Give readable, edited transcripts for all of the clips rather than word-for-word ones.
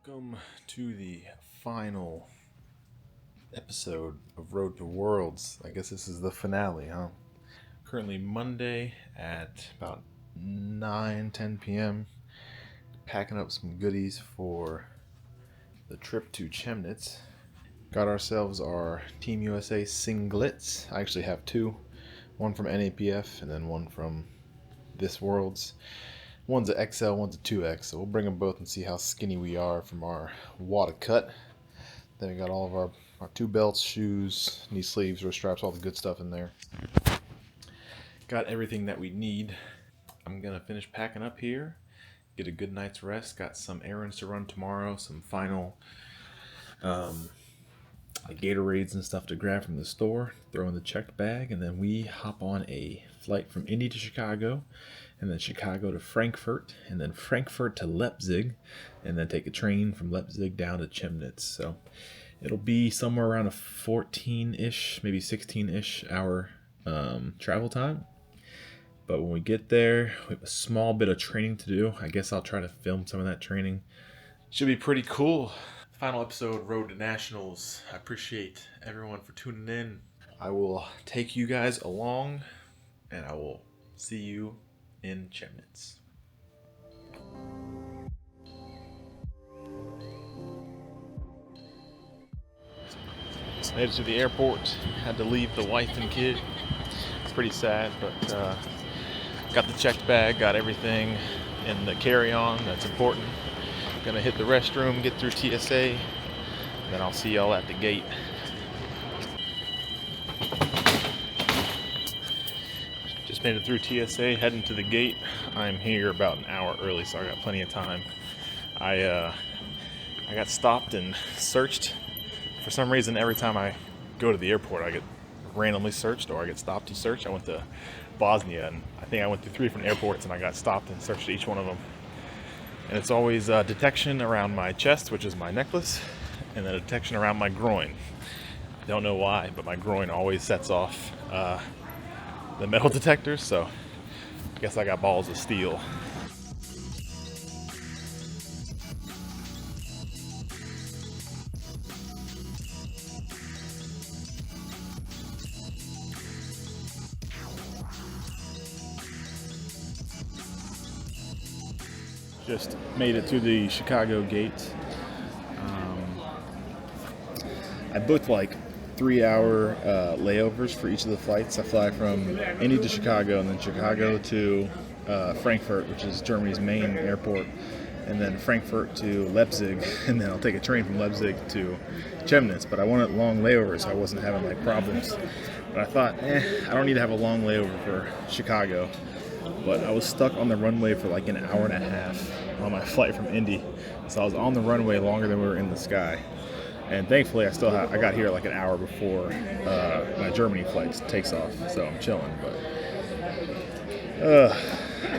Welcome to the final episode of Road to Worlds. I guess this is the finale, huh? Currently Monday at about 9-10 p.m. Packing up some goodies for the trip to Chemnitz. Got ourselves our Team USA singlets. I actually have two. One from NAPF and then one from this Worlds. One's a XL, one's a 2X, so we'll bring them both and see how skinny we are from our wada cut. Then we got all of our two belts, shoes, knee sleeves, wrist straps, all the good stuff in there. Got everything that we need. I'm gonna finish packing up here, get a good night's rest. Got some errands to run tomorrow, some final like Gatorades and stuff to grab from the store, throw in the checked bag, and then we hop on a flight from Indy to Chicago, and then Chicago to Frankfurt, and then Frankfurt to Leipzig, and then take a train from Leipzig down to Chemnitz. So it'll be somewhere around a 14-ish, maybe 16-ish hour travel time. But when we get there, we have a small bit of training to do. I guess I'll try to film some of that training. Should be pretty cool. Final episode, Road to Nationals. I appreciate everyone for tuning in. I will take you guys along, and I will see you in Chemnitz. Just made it to the airport. Had to leave the wife and kid. It's pretty sad, but got the checked bag, got everything in the carry-on. That's important. Gonna hit the restroom, get through TSA, then I'll see y'all at the gate. Just made it through TSA, heading to the gate. I'm here about an hour early, so I got plenty of time. I got stopped and searched. For some reason, every time I go to the airport, I get randomly searched or I get stopped and searched. I went to Bosnia, and I think I went through 3 different airports, and I got stopped and searched each one of them. And it's always detection around my chest, which is my necklace, and then detection around my groin. I don't know why, but my groin always sets off the metal detectors, so I guess I got balls of steel. Just made it to the Chicago gate. I booked like 3-hour layovers for each of the flights. I fly from Indy to Chicago, and then Chicago to Frankfurt, which is Germany's main airport, and then Frankfurt to Leipzig, and then I'll take a train from Leipzig to Chemnitz. But I wanted long layovers, so I wasn't having like problems. But I thought, I don't need to have a long layover for Chicago. But I was stuck on the runway for like an hour and a half on my flight from Indy. So I was on the runway longer than we were in the sky. And thankfully, I got here like an hour before my Germany flight takes off. So I'm chilling. But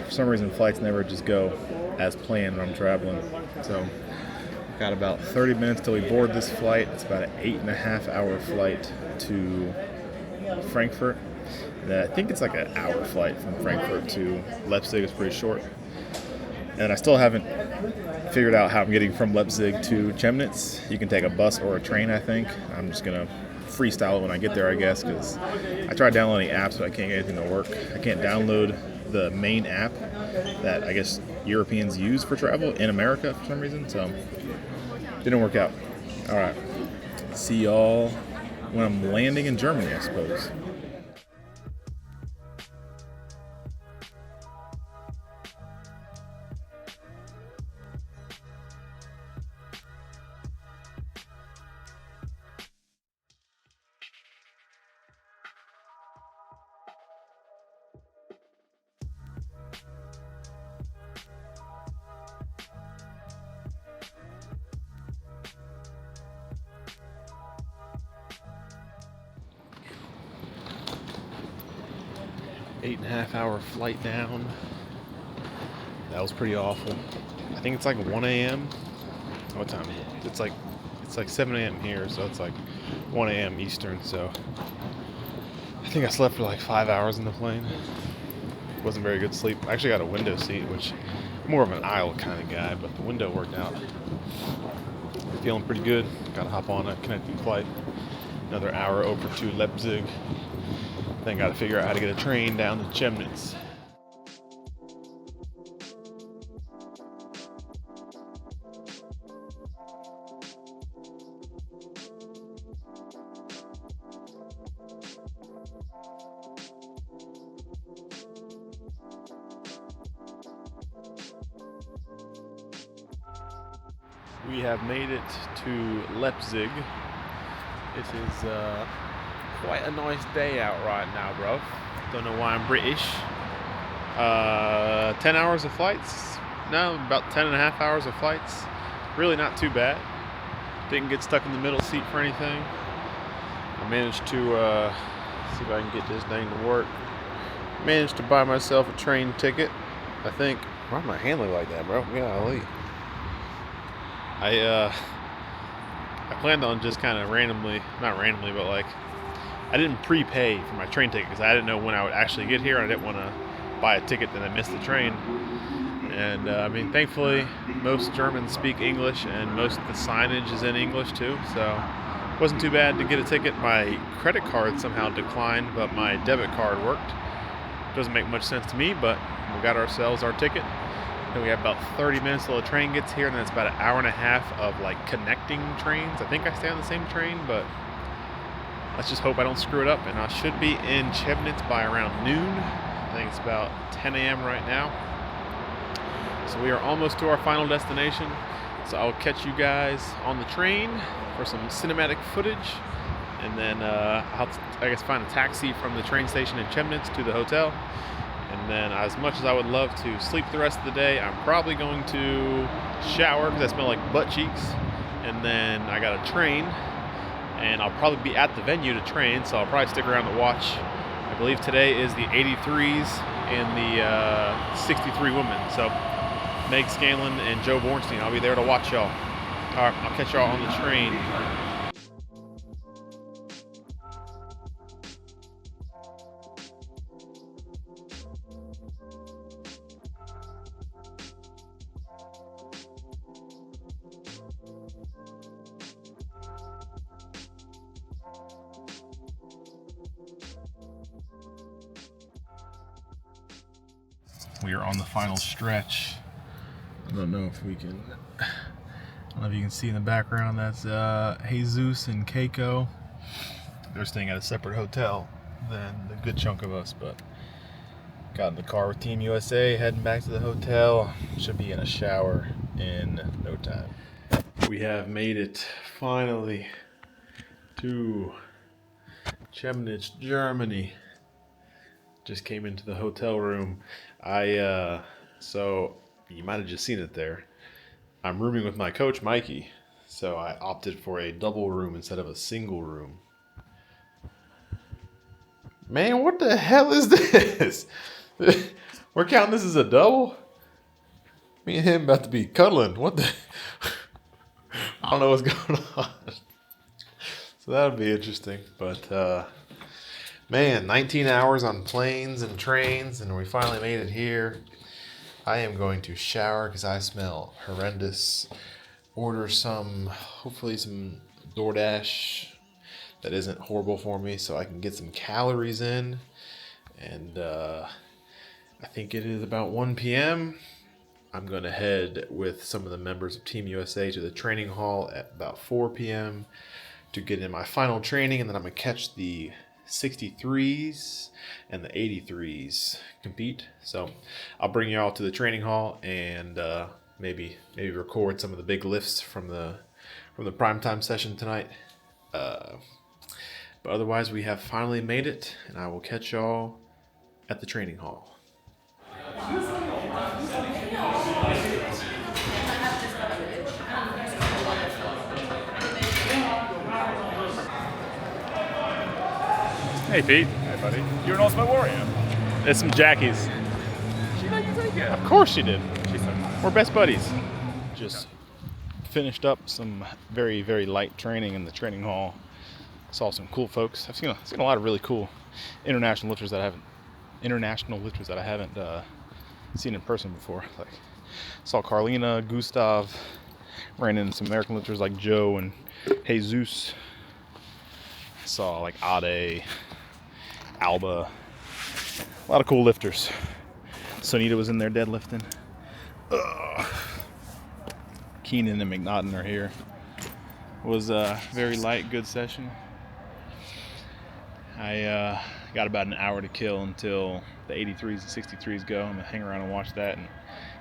for some reason, flights never just go as planned when I'm traveling. So got about 30 minutes till we board this flight. It's about an 8.5-hour flight to Frankfurt. I think it's like an hour flight from Frankfurt to Leipzig. It's pretty short. And I still haven't figured out how I'm getting from Leipzig to Chemnitz. You can take a bus or a train, I think. I'm just going to freestyle it when I get there, I guess, because I tried downloading apps, but I can't get anything to work. I can't download the main app that I guess Europeans use for travel in America for some reason, so didn't work out. All right. See y'all when I'm landing in Germany, I suppose. Eight-and-a-half-hour flight down. That was pretty awful. I think it's like 1 a.m. What time? It's like 7 a.m. here, so it's like 1 a.m. Eastern. So I think I slept for like 5 hours in the plane. Wasn't very good sleep. I actually got a window seat, which I'm more of an aisle kind of guy, but the window worked out. Feeling pretty good. Gotta hop on a connecting flight. Another hour over to Leipzig. Then gotta figure out how to get a train down to Chemnitz. We have made it to Leipzig. It is quite a nice day out right now, bro. Don't know why I'm British. 10 hours of flights? No, about 10 and a half hours of flights. Really not too bad. Didn't get stuck in the middle seat for anything. I managed to see if I can get this thing to work. Managed to buy myself a train ticket, I think. Why am I handling like that, bro? Golly. I planned on just kind of not randomly, but like, I didn't prepay for my train ticket because I didn't know when I would actually get here. I didn't want to buy a ticket and then miss the train. And I mean, thankfully, most Germans speak English and most of the signage is in English too. So it wasn't too bad to get a ticket. My credit card somehow declined, but my debit card worked. Doesn't make much sense to me, but we got ourselves our ticket. And we have about 30 minutes till the train gets here, and then it's about an hour and a half of like connecting trains. I think I stay on the same train, but let's just hope I don't screw it up. And I should be in Chemnitz by around noon. I think it's about 10 a.m. right now. So we are almost to our final destination. So I'll catch you guys on the train for some cinematic footage. And then I'll, I guess, find a taxi from the train station in Chemnitz to the hotel. And then, as much as I would love to sleep the rest of the day, I'm probably going to shower because I smell like butt cheeks. And then I got a train, and I'll probably be at the venue to train, so I'll probably stick around to watch. I believe today is the 83s and the 63 women. So Meg Scanlon and Joe Bornstein, I'll be there to watch y'all. All right, I'll catch y'all on the train. We are on the final stretch. I don't know if you can see in the background, that's Jesus and Keiko. They're staying at a separate hotel than the good chunk of us, but got in the car with Team USA, heading back to the hotel. Should be in a shower in no time. We have made it finally to Chemnitz, Germany. Just came into the hotel room. So you might have just seen it there. I'm rooming with my coach, Mikey. So I opted for a double room instead of a single room. Man, what the hell is this? We're counting this as a double? Me and him about to be cuddling. What the? I don't know what's going on. So that would be interesting. But, man, 19 hours on planes and trains, and we finally made it here. I am going to shower because I smell horrendous. Order hopefully some DoorDash that isn't horrible for me so I can get some calories in. And I think it is about 1 p.m. I'm going to head with some of the members of Team USA to the training hall at about 4 p.m. to get in my final training, and then I'm going to catch the 63s and the 83s compete. So I'll bring you all to the training hall and maybe record some of the big lifts from the primetime session tonight. But otherwise, we have finally made it, and I will catch y'all at the training hall. Hey Pete. Hey buddy. You and Ultimate Warrior. It's some Jackies. She let you take it? Of course she did. She said. We're best buddies. Just finished up some very, very light training in the training hall. Saw some cool folks. I've seen a lot of really cool international lifters that I haven't seen in person before. Like, saw Carlina, Gustav, Ran into some American lifters like Joe and Jesus. Saw like Ade, Alba, a lot of cool lifters. Sonita was in there deadlifting. Keenan and McNaughton are here. Was a very light, good session. I got about an hour to kill until the 83s and 63s go. I'm gonna hang around and watch that and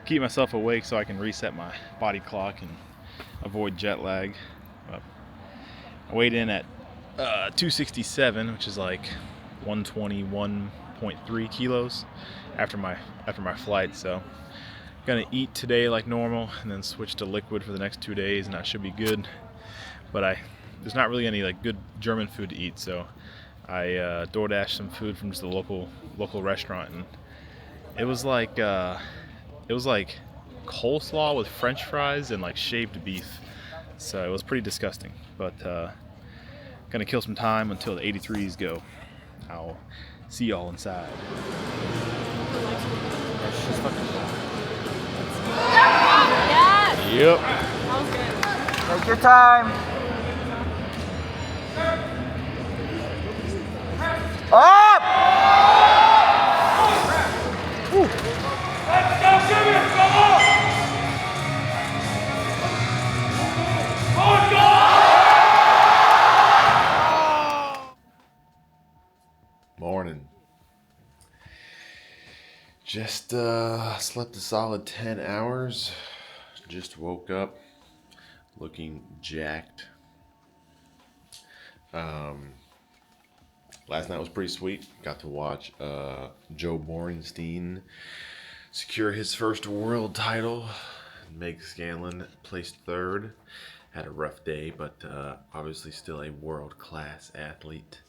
keep myself awake so I can reset my body clock and avoid jet lag. I weighed in at 267, which is like 121.3 kilos after my flight. So gonna eat today like normal and then switch to liquid for the next 2 days, and that should be good. But there's not really any like good German food to eat, so I DoorDashed some food from just a local restaurant, and it was like coleslaw with French fries and like shaved beef. So it was pretty disgusting. But gonna kill some time until the 83s go. I'll see y'all inside. Yes! Yep. That was good. Take your time. Up! Let's go, Chemnitz, come on! Morning. Just slept a solid 10 hours. Just woke up looking jacked. Last night was pretty sweet. Got to watch Joe Borenstein secure his first world title. Meg Scanlon placed third. Had a rough day, but obviously still a world-class athlete.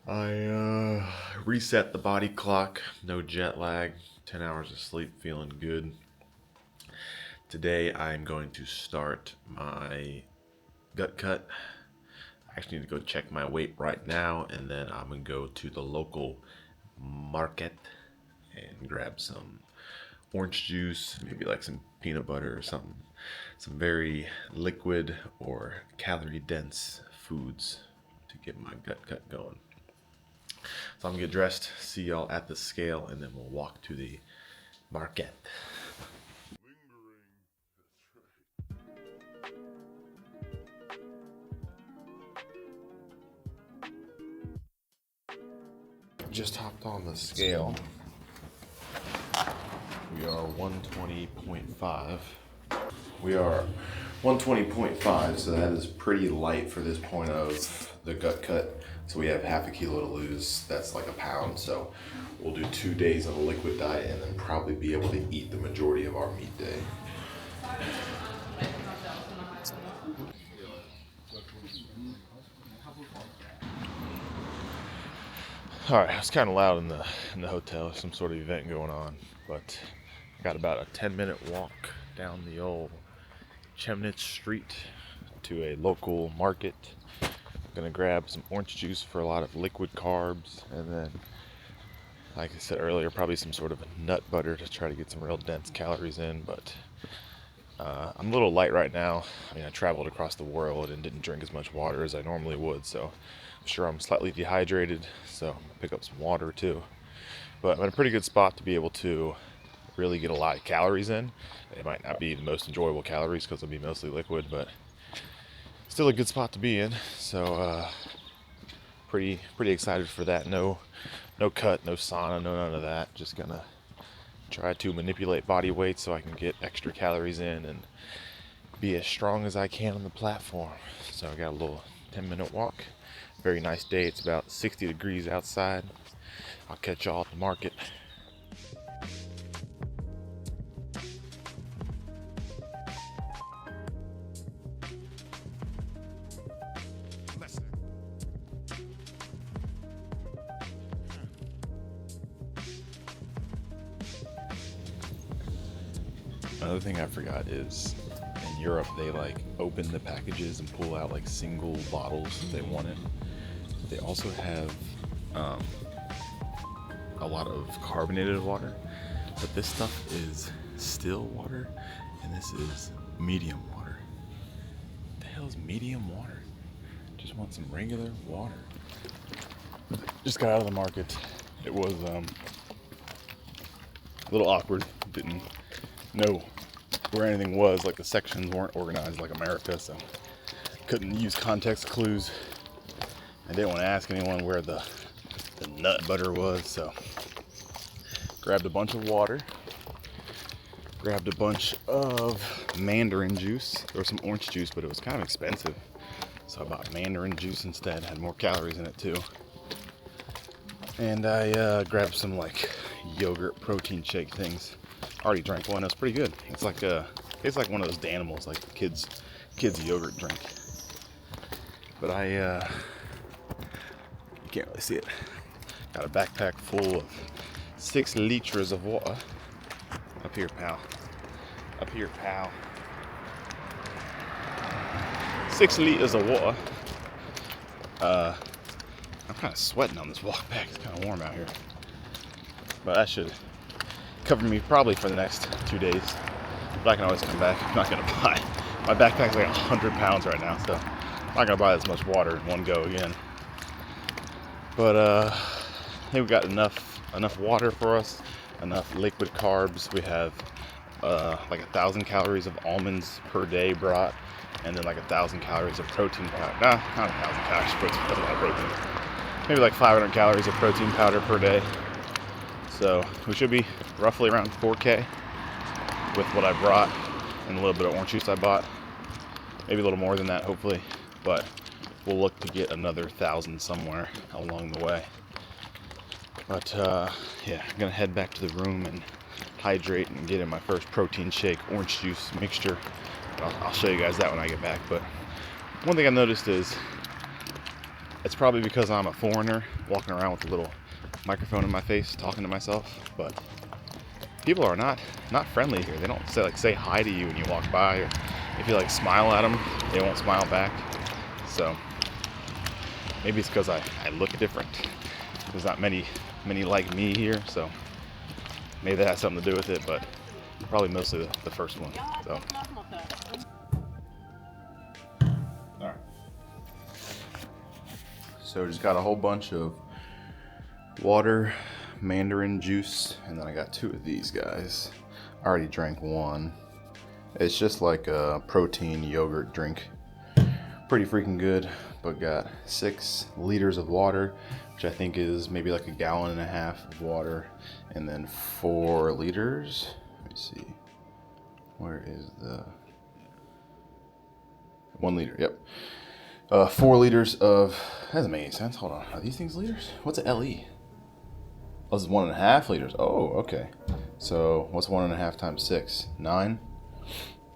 I reset the body clock, no jet lag, 10 hours of sleep, feeling good. Today I'm going to start my gut cut. I actually need to go check my weight right now, and then I'm going to go to the local market and grab some orange juice, maybe like some peanut butter or something. Some very liquid or calorie-dense foods to get my gut cut going. So I'm gonna get dressed, see y'all at the scale, and then we'll walk to the market. Just hopped on the scale. We are 120.5. We are 120.5, so that is pretty light for this point of the gut cut. So we have half a kilo to lose. That's like a pound. So we'll do 2 days of a liquid diet and then probably be able to eat the majority of our meat day. All right, it's kind of loud in the hotel. There's some sort of event going on, but I got about a 10-minute walk down the old Chemnitz street to a local market. I'm gonna grab some orange juice for a lot of liquid carbs, and then, like I said earlier, probably some sort of nut butter to try to get some real dense calories in. But I'm a little light right now. I mean, I traveled across the world and didn't drink as much water as I normally would, so I'm sure I'm slightly dehydrated, so I'm gonna pick up some water too. But I'm in a pretty good spot to be able to really get a lot of calories in. It might not be the most enjoyable calories because it'll be mostly liquid, but still a good spot to be in. So pretty excited for that. No cut, no sauna, no none of that. Just gonna try to manipulate body weight so I can get extra calories in and be as strong as I can on the platform. So I got a little 10-minute walk. Very nice day. It's about 60 degrees outside. I'll catch y'all at the market. Another thing I forgot is in Europe they like open the packages and pull out like single bottles if they wanted. They also have a lot of carbonated water, but this stuff is still water, and And this is medium water. What the hell is medium water? Just want some regular water. Just got out of the market. It was a little awkward. Didn't know where anything was. Like the sections weren't organized like America, so couldn't use context clues. I didn't want to ask anyone where the nut butter was, so grabbed a bunch of water. Grabbed a bunch of mandarin juice. There was some orange juice, but it was kind of expensive. So I bought mandarin juice instead. Had more calories in it too. And I grabbed some like yogurt protein shake things. Already drank one. It's pretty good. It's like one of those Danimals, like kids yogurt drink. But I you can't really see it. Got a backpack full of 6 liters of water. Up here, pal. Up here, pal. 6 liters of water. I'm kind of sweating on this walk back. It's kind of warm out here. But that should cover me probably for the next 2 days. But I can always come back. I'm not going to buy. My backpack's like 100 pounds right now, so I'm not going to buy this much water in one go again. But I think we got enough water for us. Enough liquid carbs. We have like 1,000 calories of almonds per day brought, and then like 1,000 calories of protein powder. Nah, not 1,000 calories, but that's a lot of protein. Maybe like 500 calories of protein powder per day. So we should be roughly around 4K with what I brought and a little bit of orange juice I bought. Maybe a little more than that, hopefully. But we'll look to get another 1,000 somewhere along the way. But yeah, I'm gonna head back to the room and hydrate and get in my first protein shake orange juice mixture. I'll show you guys that when I get back. But one thing I've noticed is it's probably because I'm a foreigner walking around with a little microphone in my face talking to myself, but people are not friendly here. They don't say hi to you when you walk by, or if you like smile at them, they won't smile back. So maybe it's because I look different. There's not many like me here, so maybe that has something to do with it, but probably mostly the first one. So. Alright. So just got a whole bunch of water, mandarin juice, and then I got 2 of these guys. I already drank one. It's just like a protein yogurt drink. Pretty freaking good, but got 6 liters of water, which I think is maybe like 1.5 gallons of water, and then 4 liters. Let me see. Where is the 1 liter? Yep. 4 liters of. That doesn't make any sense. Hold on. Are these things liters? What's an LE? Oh, this is 1.5 liters. Oh, okay. So what's 1.5 times 6? 9.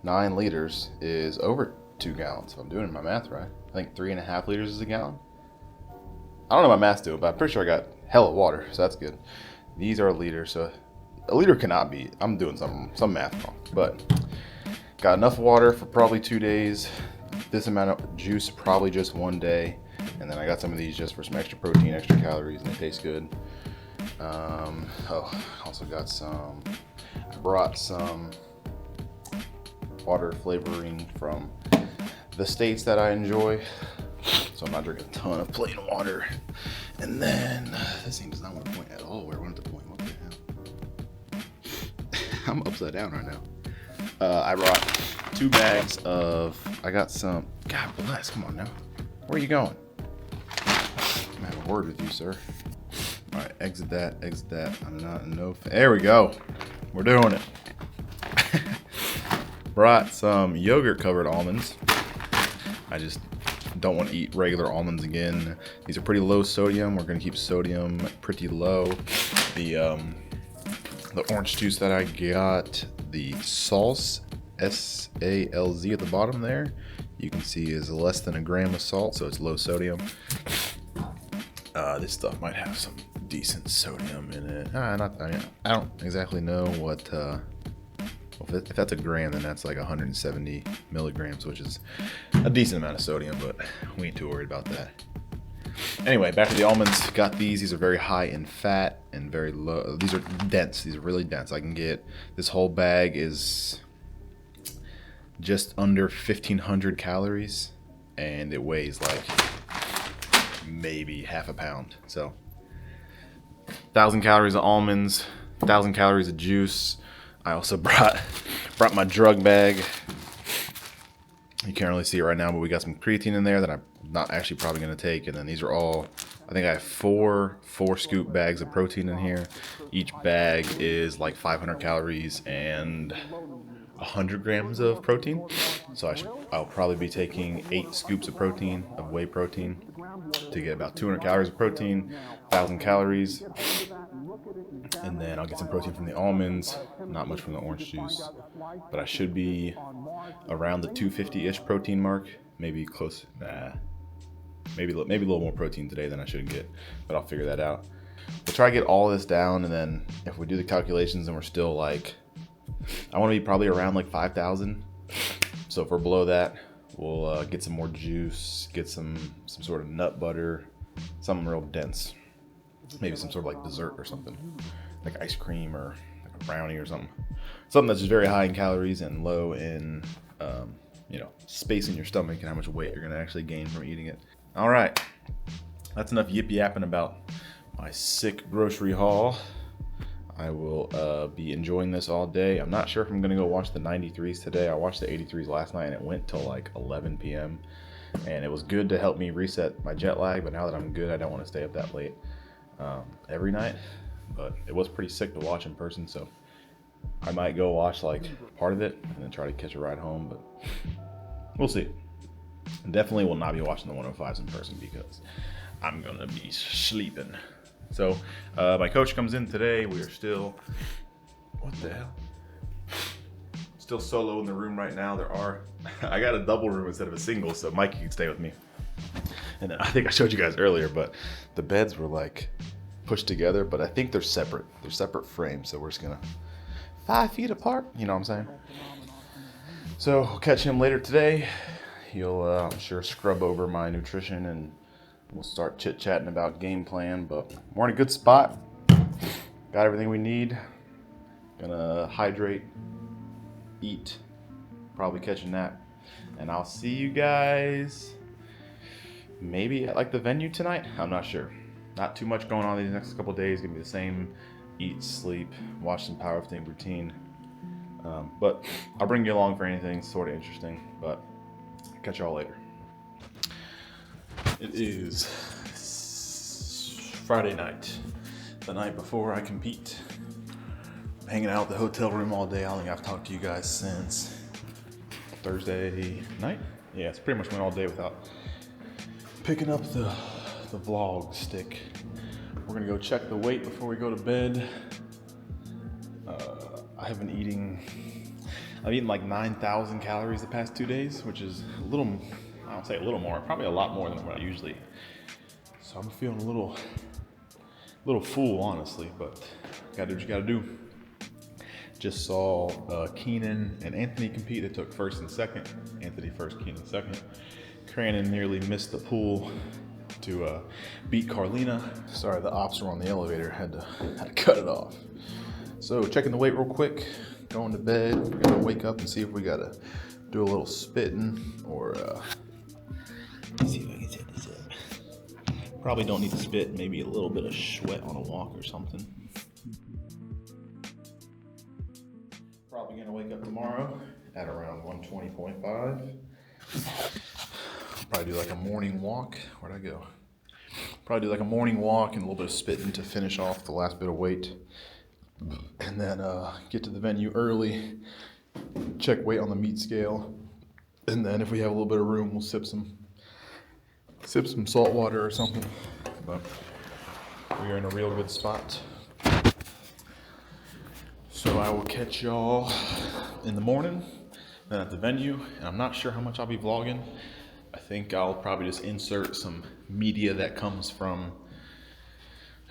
9 liters is over 2 gallons. If I'm doing my math right. I think 3.5 liters is a gallon. I don't know my math do, but I'm pretty sure I got hella water, so that's good. These are a liter, so a liter cannot be. I'm doing some math wrong, but got enough water for probably 2 days. This amount of juice probably just 1 day, and then I got some of these just for some extra protein, extra calories, and they taste good. Also got some. I brought some water flavoring from the states that I enjoy, so I'm not drinking a ton of plain water. And then this thing does not want to point at all where I wanted to point. What the hell? I'm upside down right now. I brought 2 bags of. I got some. God bless. Come on now. Where are you going? I'm gonna have a word with you, sir. All right, exit that. Exit that. I'm not no. There we go. We're doing it. Brought some yogurt covered almonds. I just don't want to eat regular almonds again. These are pretty low sodium. We're gonna keep sodium pretty low. The orange juice that I got, the Salz, S-A-L-Z at the bottom there, you can see is less than 1 gram of salt, so it's low sodium. This stuff might have some decent sodium in it. I don't exactly know what. If that's 1 gram, then that's like 170 milligrams, which is a decent amount of sodium, but we ain't too worried about that. Anyway, back to the almonds. Got these. These are very high in fat and very low. These are dense. These are really dense. I can get this whole bag is just under 1,500 calories, and it weighs like maybe half a pound. So 1,000 calories of almonds, 1,000 calories of juice. I also brought my drug bag. You can't really see it right now, but we got some creatine in there that I'm not actually probably going to take. And then these are all, I think I have four scoop bags of protein in here. Each bag is like 500 calories and 100 grams of protein. So I'll probably be taking 8 scoops of protein, of whey protein, to get about 200 calories of protein, 1,000 calories. And then I'll get some protein from the almonds, not much from the orange juice. But I should be around the 250-ish protein mark, maybe close, maybe a little more protein today than I should get, but I'll figure that out. We'll try to get all this down, and then if we do the calculations and we're still like, I want to be probably around like 5,000. So if we're below that, we'll get some more juice, get some sort of nut butter, something real dense. Maybe some sort of like dessert or something, like ice cream or like a brownie or something. Something that's just very high in calories and low in, space in your stomach and how much weight you're gonna actually gain from eating it. All right, that's enough yip yapping about my sick grocery haul. I will be enjoying this all day. I'm not sure if I'm gonna go watch the 93s today. I watched the 83s last night and it went till like 11 p.m. And it was good to help me reset my jet lag, but now that I'm good, I don't want to stay up that late every night. But it was pretty sick to watch in person, so I might go watch like part of it and then try to catch a ride home, but we'll see. Definitely will not be watching the 105s in person because I'm gonna be sleeping. So my coach comes in today. We are still, what the hell? Still solo in the room right now. I got a double room instead of a single, so Mikey can stay with me. And I think I showed you guys earlier, but the beds were like pushed together, but I think they're separate. They're separate frames, so we're just gonna 5 feet apart. You know what I'm saying? So we'll catch him later today. He'll, I'm sure, scrub over my nutrition and we'll start chit-chatting about game plan, but we're in a good spot. Got everything we need. Gonna hydrate, eat, probably catch a nap, and I'll see you guys maybe at like the venue tonight. I'm not sure. Not too much going on these next couple of days. Gonna be the same: eat, sleep, watch some powerlifting routine. But I'll bring you along for anything sort of interesting. But catch y'all later. It is Friday night, the night before I compete. I'm hanging out at the hotel room all day. I don't think I've talked to you guys since Thursday night. Yeah, it's pretty much went all day without picking up the vlog stick. We're gonna go check the weight before we go to bed. I've eaten like 9,000 calories the past 2 days, which is I don't say a little more, probably a lot more than what I usually. So I'm feeling a little full, honestly, but gotta do what you gotta do. Just saw Keenan and Anthony compete. They took first and second. Anthony first, Keenan second. Cranon nearly missed the pool to beat Carlina. Sorry, the ops were on the elevator. Had to cut it off. So checking the weight real quick. Going to bed. We're gonna wake up and see if we gotta do a little spitting or see if I can set this up. Probably don't need to spit. Maybe a little bit of sweat on a walk or something. Probably gonna wake up tomorrow at around 120.5. Probably do like a morning walk. Where'd I go? Probably do like a morning walk and a little bit of spitting to finish off the last bit of weight. And then get to the venue early, check weight on the meat scale, and then if we have a little bit of room, we'll sip some salt water or something. But we are in a real good spot. So I will catch y'all in the morning, then at the venue, and I'm not sure how much I'll be vlogging. I think I'll probably just insert some media that comes from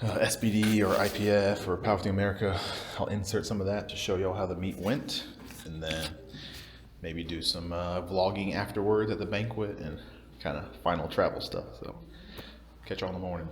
SBD or IPF or Powerlifting America. I'll insert some of that to show y'all how the meet went, and then maybe do some vlogging afterwards at the banquet and kind of final travel stuff. So catch y'all in the morning.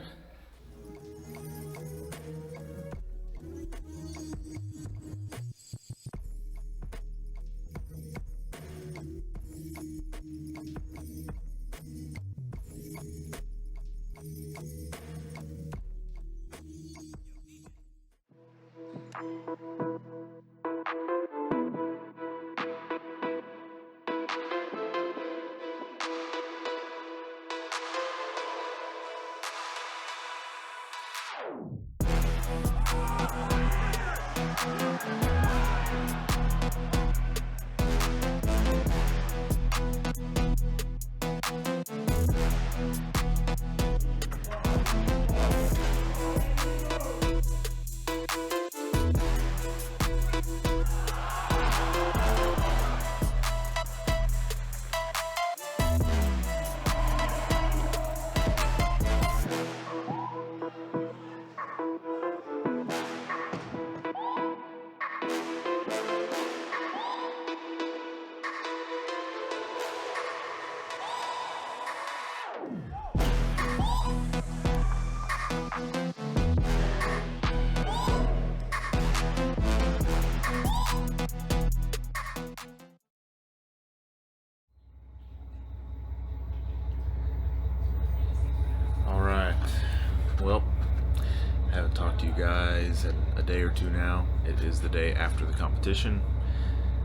to you guys in a day or two now. It is the day after the competition.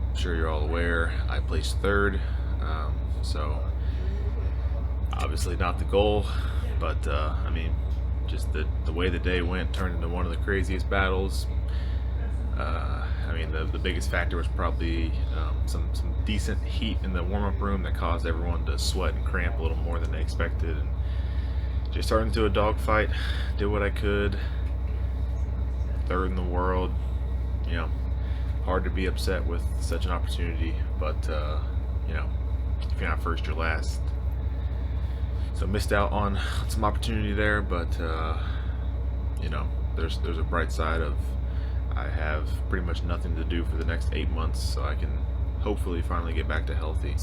I'm sure you're all aware I placed third, so obviously not the goal, but I mean, just the way the day went turned into one of the craziest battles. I mean, the biggest factor was probably some decent heat in the warm-up room that caused everyone to sweat and cramp a little more than they expected. And just started into a dogfight, did what I could. Third in the world, you know, hard to be upset with such an opportunity, but you know, if you're not first, you're last. So missed out on some opportunity there, but you know, there's a bright side of I have pretty much nothing to do for the next 8 months, so I can hopefully finally get back to healthy.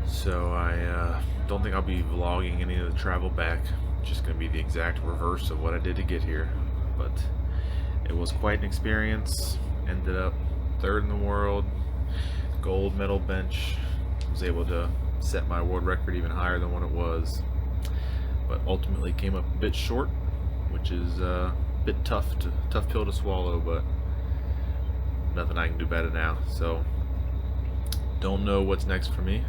So I don't think I'll be vlogging any of the travel back. It's just going to be the exact reverse of what I did to get here. But it was quite an experience. Ended up third in the world, gold medal bench. Was able to set my world record even higher than what it was, but ultimately came up a bit short, which is a bit tough pill to swallow, but nothing I can do about it now. So don't know what's next for me,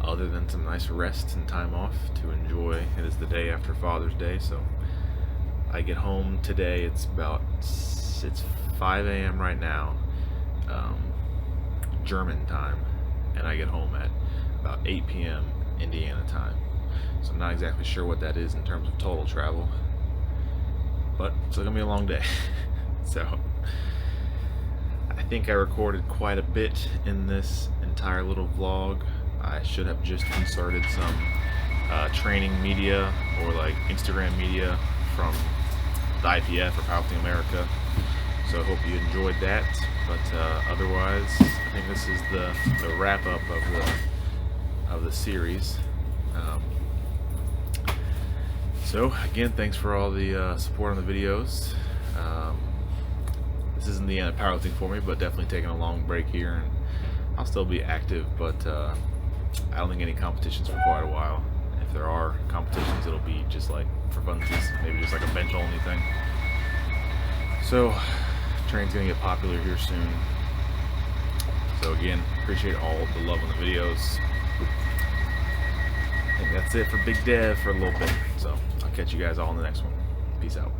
other than some nice rest and time off to enjoy. It is the day after Father's Day, so I get home today. It's 5 a.m. right now, German time, and I get home at about 8 p.m. Indiana time. So I'm not exactly sure what that is in terms of total travel, but it's gonna be a long day. So I think I recorded quite a bit in this entire little vlog. I should have just inserted some training media or like Instagram media from the IPF or Powerlifting America. So I hope you enjoyed that. But otherwise, I think this is the wrap up of the series. So again, thanks for all the support on the videos. This isn't the end of powerlifting for me, but definitely taking a long break here, and I'll still be active, but I don't think any competitions for quite a while. If there are competitions, it'll be just like for funsies, maybe just like a bench only thing. So training's gonna get popular here soon. So again, appreciate all the love on the videos. I think that's it for Big Dev for a little bit. So I'll catch you guys all in the next one. Peace out.